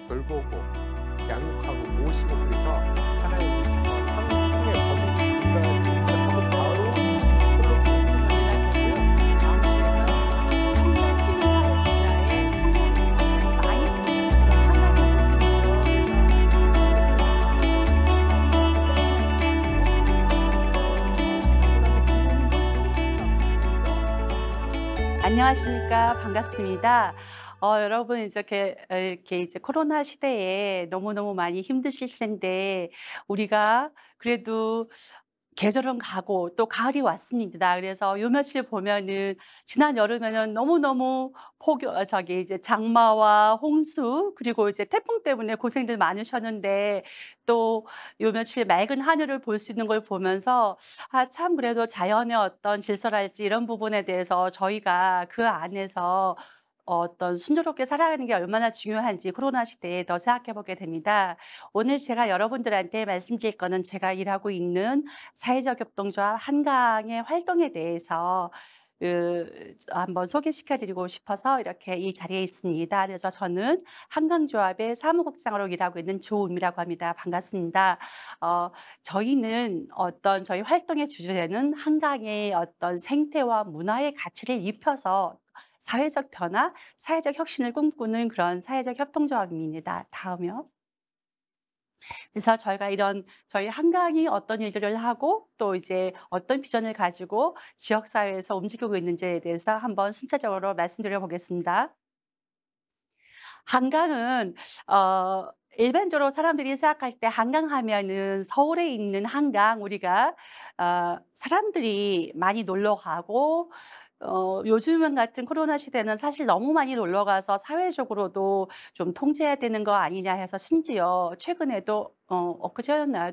돌보고 양육하고 모시고 그래서 하나님이 창에 거기 들어가고 바로 연애가 되고요. 다음 주에는 한강 시민사회 분야에 청년이 굉장히 많이 보시는 그런 한강의 모습이죠. 그래서 안녕하십니까. 반갑습니다. 여러분 이렇게 이제 코로나 시대에 너무너무 많이 힘드실 텐데 우리가 그래도 계절은 가고 또 가을이 왔습니다. 그래서 요 며칠 보면은 지난 여름에는 너무너무 저기 이제 장마와 홍수 그리고 이제 태풍 때문에 고생들 많으셨는데 또 요 며칠 맑은 하늘을 볼 수 있는 걸 보면서 참 그래도 자연의 어떤 질서랄지 이런 부분에 대해서 저희가 그 안에서 어떤 순조롭게 살아가는 게 얼마나 중요한지 코로나 시대에 더 생각해 보게 됩니다. 오늘 제가 여러분들한테 말씀드릴 거는 제가 일하고 있는 사회적 협동조합 한강의 활동에 대해서 한번 소개시켜 드리고 싶어서 이렇게 이 자리에 있습니다. 그래서 저는 한강조합의 사무국장으로 일하고 있는 조음이라고 합니다. 반갑습니다. 저희는 저희 활동의 주제는 한강의 어떤 생태와 문화의 가치를 입혀서 사회적 변화, 사회적 혁신을 꿈꾸는 그런 사회적 협동조합입니다. 다음이요. 그래서 저희가 저희 한강이 어떤 일들을 하고 또 이제 어떤 비전을 가지고 지역 사회에서 움직이고 있는지에 대해서 한번 순차적으로 말씀드려 보겠습니다. 한강은 일반적으로 사람들이 생각할 때 한강 하면은 서울에 있는 한강 우리가 사람들이 많이 놀러 가고 요즘 같은 코로나 시대는 사실 너무 많이 놀러 가서 사회적으로도 좀 통제해야 되는 거 아니냐 해서 심지어 최근에도 엊그제였나요?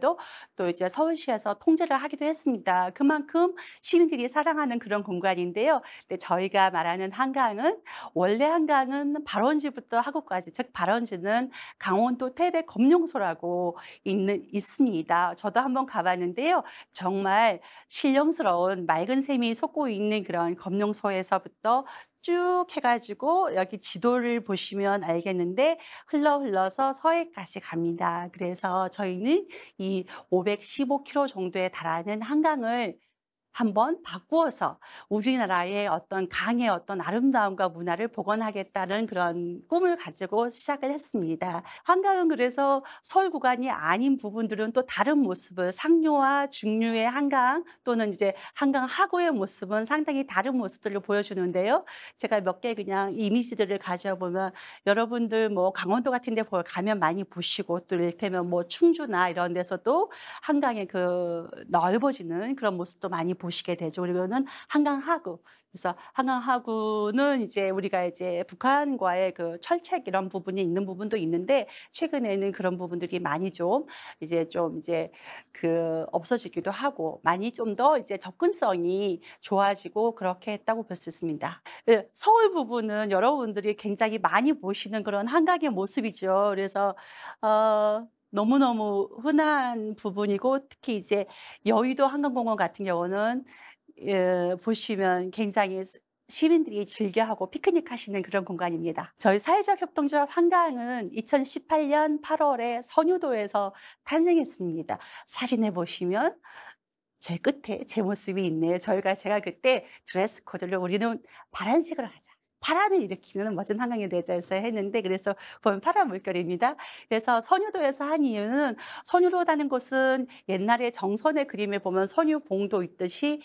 또 이제 서울시에서 통제를 하기도 했습니다. 그만큼 시민들이 사랑하는 그런 공간인데요. 근데 저희가 말하는 한강은 원래 한강은 발원지부터 하구까지 즉 발원지는 강원도 태백 검룡소라고 있습니다. 저도 한번 가 봤는데요. 정말 신령스러운 맑은 샘이 솟고 있는 그런 검룡소에서부터 쭉 해 가지고 여기 지도를 보시면 알겠는데 흘러서 서해까지 갑니다. 그래서 저희는 이 515km 정도에 달하는 한강을 한번 바꾸어서 우리나라의 어떤 강의 어떤 아름다움과 문화를 복원하겠다는 그런 꿈을 가지고 시작을 했습니다. 한강은 그래서 서울 구간이 아닌 부분들은 또 다른 모습을 상류와 중류의 한강 또는 이제 한강 하구의 모습은 상당히 다른 모습들을 보여주는데요. 제가 몇 개 그냥 이미지들을 가져보면 여러분들 뭐 강원도 같은 데 가면 많이 보시고 또 이를테면 뭐 충주나 이런 데서도 한강의 그 넓어지는 그런 모습도 많이 보시게 되죠. 그리고는 한강 하구. 그래서 한강 하구는 이제 우리가 이제 북한과의 그 철책 이런 부분이 있는 부분도 있는데 최근에는 그런 부분들이 많이 좀 이제 그 없어지기도 하고 많이 좀 더 이제 접근성이 좋아지고 그렇게 했다고 볼 수 있습니다. 예, 서울 부분은 여러분들이 굉장히 많이 보시는 그런 한강의 모습이죠. 그래서 너무너무 흔한 부분이고 특히 이제 여의도 한강공원 같은 경우는 보시면 굉장히 시민들이 즐겨하고 피크닉 하시는 그런 공간입니다. 저희 사회적 협동조합 한강은 2018년 8월에 선유도에서 탄생했습니다. 사진에 보시면 제 끝에 제 모습이 있네요. 제가 그때 드레스 코드를 우리는 파란색을 하자. 파란을 일으키는 멋진 한강에 대해서 했는데 그래서 보면 파란 물결입니다. 그래서 선유도에서 한 이유는 선유도라는 곳은 옛날에 정선의 그림에 보면 선유봉도 있듯이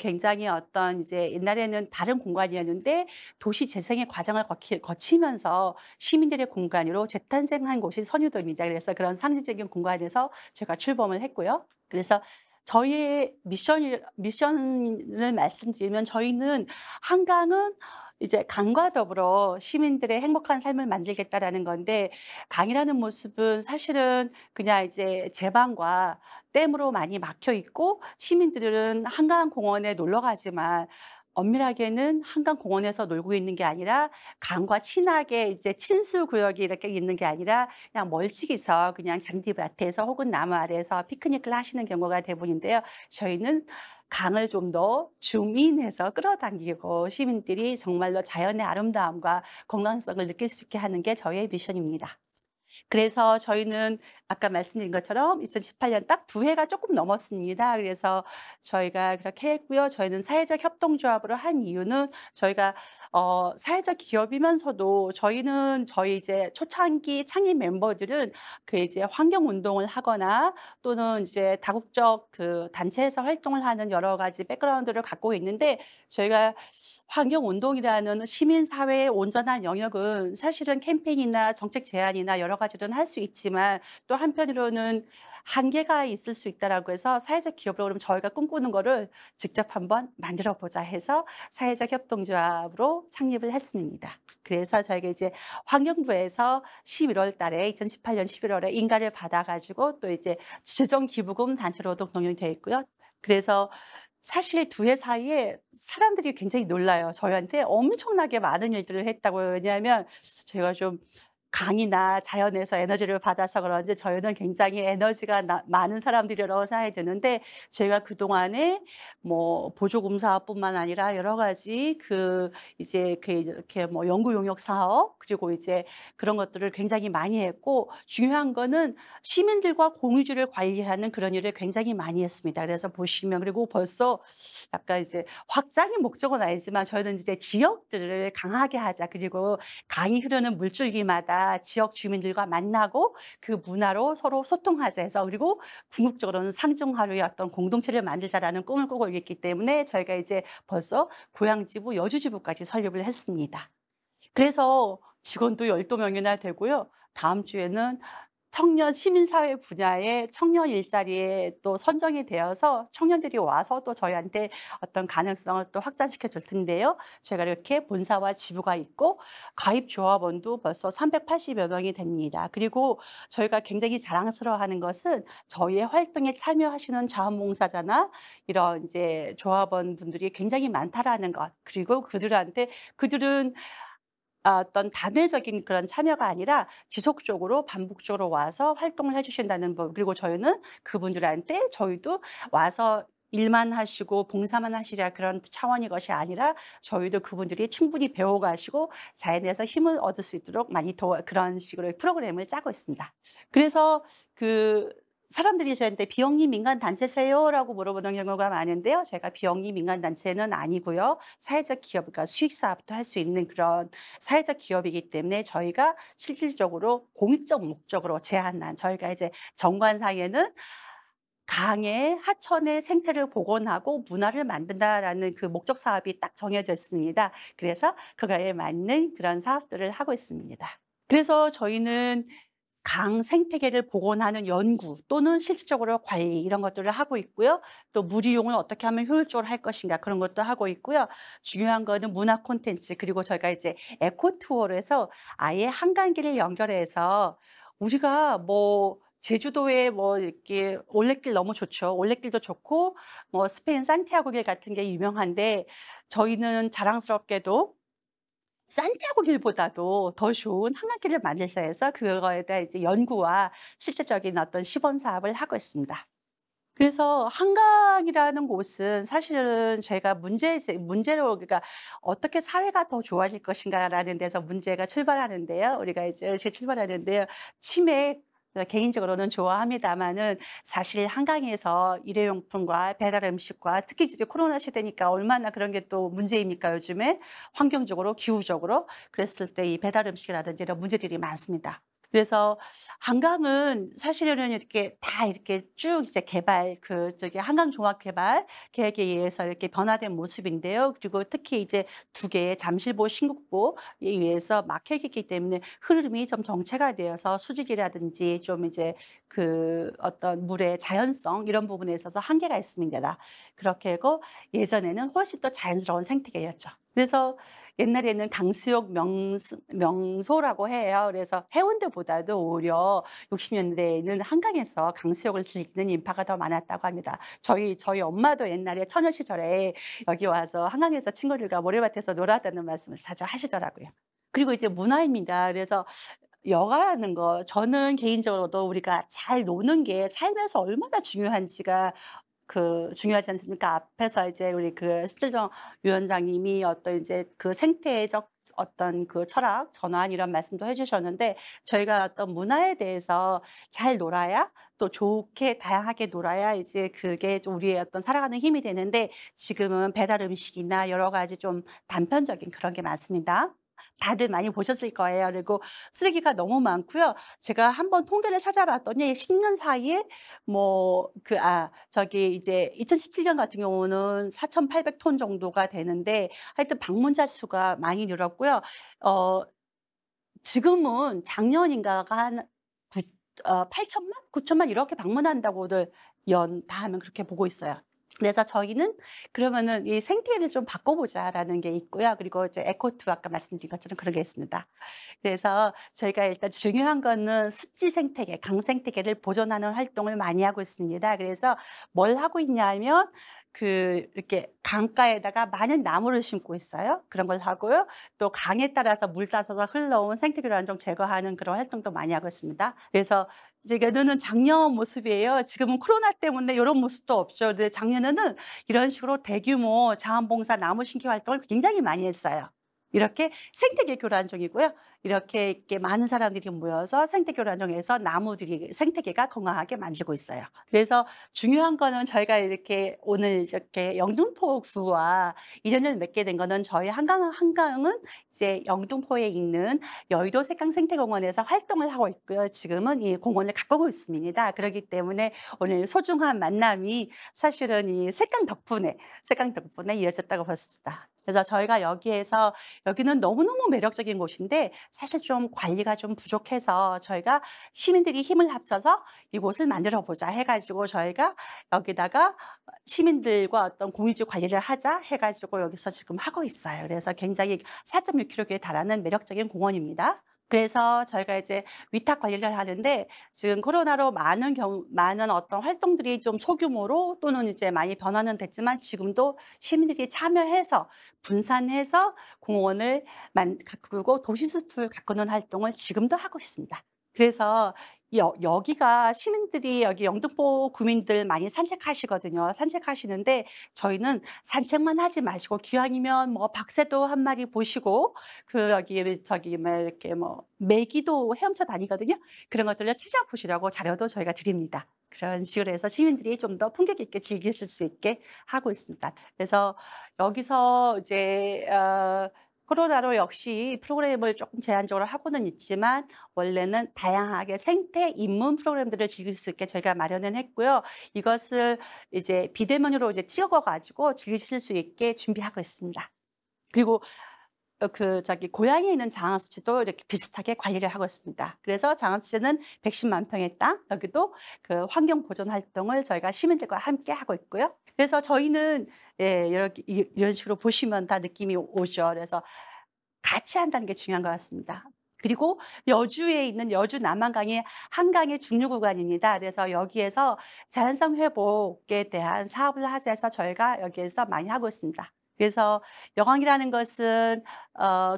굉장히 어떤 이제 옛날에는 다른 공간이었는데 도시 재생의 과정을 거치면서 시민들의 공간으로 재탄생한 곳이 선유도입니다. 그래서 그런 상징적인 공간에서 제가 출범을 했고요. 그래서 저희의 미션을 말씀드리면 저희는 한강은 이제 강과 더불어 시민들의 행복한 삶을 만들겠다라는 건데 강이라는 모습은 사실은 그냥 이제 제방과 댐으로 많이 막혀 있고 시민들은 한강공원에 놀러 가지만 엄밀하게는 한강공원에서 놀고 있는 게 아니라 강과 친하게 이제 친수 구역이 이렇게 있는 게 아니라 그냥 멀찍이서 그냥 잔디밭에서 혹은 나무 아래에서 피크닉을 하시는 경우가 대부분인데요. 저희는 강을 좀 더 줌인해서 끌어당기고 시민들이 정말로 자연의 아름다움과 건강성을 느낄 수 있게 하는 게 저희의 미션입니다. 그래서 저희는 아까 말씀드린 것처럼 2018년 딱 2해가 조금 넘었습니다. 그래서 저희가 그렇게 했고요. 저희는 사회적 협동조합으로 한 이유는 저희가 사회적 기업이면서도 저희는 저희 이제 초창기 창립 멤버들은 그 이제 환경 운동을 하거나 또는 이제 다국적 그 단체에서 활동을 하는 여러 가지 백그라운드를 갖고 있는데, 저희가 환경 운동이라는 시민 사회의 온전한 영역은 사실은 캠페인이나 정책 제안이나 여러 가지는 할 수 있지만 또 한편으로는 한계가 있을 수 있다라고 해서 사회적 기업으로 그럼 저희가 꿈꾸는 거를 직접 한번 만들어 보자 해서 사회적 협동조합으로 창립을 했습니다. 그래서 저희가 이제 환경부에서 11월 달에 2018년 11월에 인가를 받아 가지고 또 이제 지정 기부금 단체 노동 동용이 돼 있고요. 그래서 사실 2해 사이에 사람들이 굉장히 놀라요. 저희한테 엄청나게 많은 일들을 했다고요. 왜냐하면 저희가 좀 강이나 자연에서 에너지를 받아서 그런지 저희는 굉장히 에너지가 많은 사람들이라고 생각이 드는데, 저희가 그동안에 뭐 보조금 사업뿐만 아니라 여러 가지 그 이제 그 이렇게 뭐 연구 용역 사업 그리고 이제 그런 것들을 굉장히 많이 했고, 중요한 거는 시민들과 공유지를 관리하는 그런 일을 굉장히 많이 했습니다. 그래서 보시면 그리고 벌써 약간 이제 확장의 목적은 아니지만 저희는 이제 지역들을 강하게 하자. 그리고 강이 흐르는 물줄기마다 지역 주민들과 만나고 그 문화로 서로 소통하자 해서, 그리고 궁극적으로는 상중하루의 어떤 공동체를 만들자라는 꿈을 꾸고 있기 때문에 저희가 이제 벌써 고향지부, 여주지부까지 설립을 했습니다. 그래서 직원도 12명이나 되고요. 다음 주에는 청년 시민사회 분야의 청년 일자리에 또 선정이 되어서 청년들이 와서 또 저희한테 어떤 가능성을 또 확장시켜 줄 텐데요. 제가 이렇게 본사와 지부가 있고 가입 조합원도 벌써 380여 명이 됩니다. 그리고 저희가 굉장히 자랑스러워하는 것은 저희의 활동에 참여하시는 자원봉사자나 이런 이제 조합원분들이 굉장히 많다라는 것. 그리고 그들은 어떤 단회적인 그런 참여가 아니라 지속적으로 반복적으로 와서 활동을 해 주신다는 법. 그리고 저희는 그분들한테 저희도 와서 일만 하시고 봉사만 하시랴 그런 차원의 것이 아니라 저희도 그분들이 충분히 배워 가시고 자연에서 힘을 얻을 수 있도록 많이 그런 식으로 프로그램을 짜고 있습니다. 그래서 그 사람들이 저한테 "비영리 민간 단체세요?"라고 물어보는 경우가 많은데요. 제가 비영리 민간 단체는 아니고요. 사회적 기업, 그러니까 수익 사업도 할 수 있는 그런 사회적 기업이기 때문에 저희가 실질적으로 공익적 목적으로 제안한, 저희가 이제 정관상에는 강의 하천의 생태를 복원하고 문화를 만든다라는 그 목적 사업이 딱 정해져 있습니다. 그래서 그거에 맞는 그런 사업들을 하고 있습니다. 그래서 저희는 강 생태계를 복원하는 연구 또는 실질적으로 관리 이런 것들을 하고 있고요. 또 물 이용을 어떻게 하면 효율적으로 할 것인가 그런 것도 하고 있고요. 중요한 거는 문화 콘텐츠, 그리고 저희가 이제 에코 투어로 해서 아예 한강길을 연결해서, 우리가 뭐 제주도에 뭐 이렇게 올레길 너무 좋죠. 올레길도 좋고 뭐 스페인 산티아고 길 같은 게 유명한데, 저희는 자랑스럽게도 산티아고 길보다도 더 좋은 한강길을 만들자 해서 그거에 대한 이제 연구와 실질적인 어떤 시범 사업을 하고 있습니다. 그래서 한강이라는 곳은 사실은 저희가 문제로, 그러니까 어떻게 사회가 더 좋아질 것인가라는 데서 문제가 출발하는데요. 우리가 이제 이렇게 출발하는데요. 치맥 개인적으로는 좋아합니다마는 사실 한강에서 일회용품과 배달 음식과 특히 이제 코로나 시대니까 얼마나 그런 게 또 문제입니까, 요즘에? 환경적으로, 기후적으로. 그랬을 때 이 배달 음식이라든지 이런 문제들이 많습니다. 그래서 한강은 사실은 이렇게 다 이렇게 쭉 이제 한강 종합 개발 계획에 의해서 이렇게 변화된 모습인데요. 그리고 특히 이제 2개의 잠실보, 신국보에 의해서 막혀 있기 때문에 흐름이 좀 정체가 되어서 수질이라든지 좀 이제 그 어떤 물의 자연성 이런 부분에 있어서 한계가 있습니다. 그렇게 하고 예전에는 훨씬 더 자연스러운 생태계였죠. 그래서 옛날에는 강수욕 명소라고 해요. 그래서 해운대보다도 오히려 60년대에는 한강에서 강수욕을 즐기는 인파가 더 많았다고 합니다. 저희 엄마도 옛날에 처녀 시절에 여기 와서 한강에서 친구들과 모래밭에서 놀았다는 말씀을 자주 하시더라고요. 그리고 이제 문화입니다. 그래서 여가라는 거, 저는 개인적으로도 우리가 잘 노는 게 삶에서 얼마나 중요한지가 중요하지 않습니까? 앞에서 이제 우리 신칠정 위원장님이 어떤 이제 생태적 어떤 철학, 전환 이런 말씀도 해 주셨는데 저희가 어떤 문화에 대해서 잘 놀아야 또 좋게 다양하게 놀아야 이제 그게 좀 우리의 어떤 살아가는 힘이 되는데 지금은 배달 음식이나 여러 가지 좀 단편적인 그런 게 많습니다. 다들 많이 보셨을 거예요. 그리고 쓰레기가 너무 많고요. 제가 한번 통계를 찾아봤더니 10년 사이에 저기 이제 2017년 같은 경우는 4,800톤 정도가 되는데 하여튼 방문자 수가 많이 늘었고요. 어 지금은 작년인가가 한 구 8천만, 9천만 이렇게 방문한다고들 연 다 하면 그렇게 보고 있어요. 그래서 저희는 그러면은 '이 생태계를 좀 바꿔 보자.'라는 게 있고요. 그리고 이제 에코투 아까 말씀드린 것처럼 그런 게 있습니다. 그래서 저희가 일단 중요한 거는 습지 생태계, 강 생태계를 보존하는 활동을 많이 하고 있습니다. 그래서 뭘 하고 있냐면 이렇게 강가에다가 많은 나무를 심고 있어요. 그런 걸 하고요. 또 강에 따라서 물 따라서 흘러온 생태계 완종 제거하는 그런 활동도 많이 하고 있습니다. 그래서 이제는 작년 모습이에요. 지금은 코로나 때문에 이런 모습도 없죠. 근데 작년에는 이런 식으로 대규모 자원봉사 나무 심기 활동을 굉장히 많이 했어요. 이렇게 생태계 교란종이고요. 이렇게 많은 사람들이 모여서 생태 교란종에서 나무들이 생태계가 건강하게 만들고 있어요. 그래서 중요한 거는 저희가 이렇게 오늘 이렇게 영등포 구와 인연을 맺게 된 거는 저희 한강은 이제 영등포에 있는 여의도 색강생태공원에서 활동을 하고 있고요. 지금은 이 공원을 가꾸고 있습니다. 그렇기 때문에 오늘 소중한 만남이 사실은 이 색강 덕분에 이어졌다고 볼 수 있다. 그래서 저희가 여기는 너무너무 매력적인 곳인데 사실 좀 관리가 좀 부족해서 저희가 시민들이 힘을 합쳐서 이곳을 만들어 보자 해 가지고 저희가 여기다가 시민들과 어떤 공유지 관리를 하자 해 가지고 여기서 지금 하고 있어요. 그래서 굉장히 4.6km에 달하는 매력적인 공원입니다. 그래서 저희가 이제 위탁 관리를 하는데 지금 코로나로 많은 어떤 활동들이 좀 소규모로 또는 이제 많이 변화는 됐지만 지금도 시민들이 참여해서 분산해서 공원을 가꾸고 도시숲을 가꾸는 활동을 지금도 하고 있습니다. 그래서 여기가 시민들이 여기 영등포 구민들 많이 산책하시거든요. 산책하시는데 저희는 산책만 하지 마시고 기왕이면 박새도 한 마리 보시고 여기 저기 이렇게 메기도 헤엄쳐 다니거든요. 그런 것들을 찾아보시라고 자료도 저희가 드립니다. 그런 식으로 해서 시민들이 좀 더 품격 있게 즐기실 수 있게 하고 있습니다. 그래서 여기서 이제 코로나로 역시 프로그램을 조금 제한적으로 하고는 있지만 원래는 다양하게 생태 입문 프로그램들을 즐길 수 있게 저희가 마련을 했고요. 이것을 이제 비대면으로 이제 찍어 가지고 즐기실 수 있게 준비하고 있습니다. 그리고 고향에 있는 장항습지도 이렇게 비슷하게 관리를 하고 있습니다. 그래서 장항습지는 110만 평의 땅, 여기도 환경 보존 활동을 저희가 시민들과 함께 하고 있고요. 그래서 저희는 이렇게 이런 식으로 보시면 다 느낌이 오죠. 그래서 같이 한다는 게 중요한 것 같습니다. 그리고 여주에 있는 여주 남한강이 한강의 중류 구간입니다. 그래서 여기에서 자연성 회복에 대한 사업을 하자 해서 저희가 여기에서 많이 하고 있습니다. 그래서 영광이라는 것은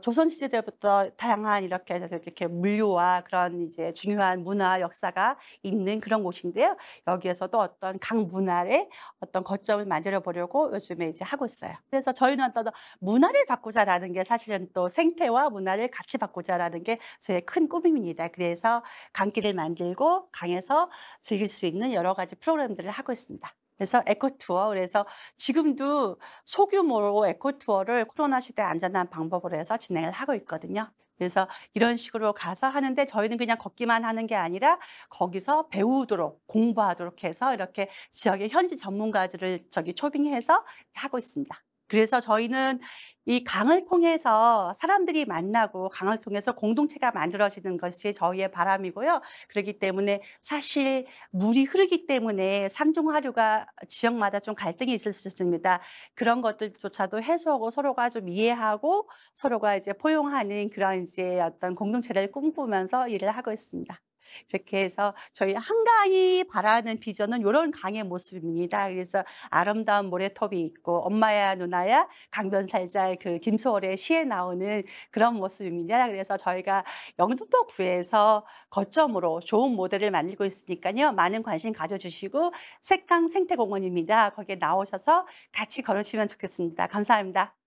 조선 시대부터 다양한 이렇게 물류와 그런 이제 중요한 문화 역사가 있는 그런 곳인데요. 여기에서도 어떤 강 문화의 어떤 거점을 만들어 보려고 요즘에 이제 하고 있어요. 그래서 저희는 어떤 문화를 바꾸자라는 게 사실은 또 생태와 문화를 같이 바꾸자라는 게 저의 큰 꿈입니다. 그래서 강길을 만들고 강에서 즐길 수 있는 여러 가지 프로그램들을 하고 있습니다. 그래서 에코투어, 그래서 지금도 소규모로 에코투어를 코로나 시대 안전한 방법으로 해서 진행을 하고 있거든요. 그래서 이런 식으로 가서 하는데 저희는 그냥 걷기만 하는 게 아니라 거기서 배우도록 공부하도록 해서 이렇게 지역의 현지 전문가들을 초빙해서 하고 있습니다. 그래서 저희는 이 강을 통해서 사람들이 만나고 강을 통해서 공동체가 만들어지는 것이 저희의 바람이고요. 그렇기 때문에 사실 물이 흐르기 때문에 상중하류가 지역마다 좀 갈등이 있을 수 있습니다. 그런 것들조차도 해소하고 서로가 좀 이해하고 서로가 이제 포용하는 그런 이제 어떤 공동체를 꿈꾸면서 일을 하고 있습니다. 그렇게 해서 저희 한강이 바라는 비전은 요런 강의 모습입니다. 그래서 아름다운 모래톱이 있고 엄마야 누나야 강변 살자 그 김소월의 시에 나오는 그런 모습입니다. 그래서 저희가 영등포구에서 거점으로 좋은 모델을 만들고 있으니까요. 많은 관심 가져주시고 색강 생태공원입니다. 거기에 나오셔서 같이 걸으시면 좋겠습니다. 감사합니다.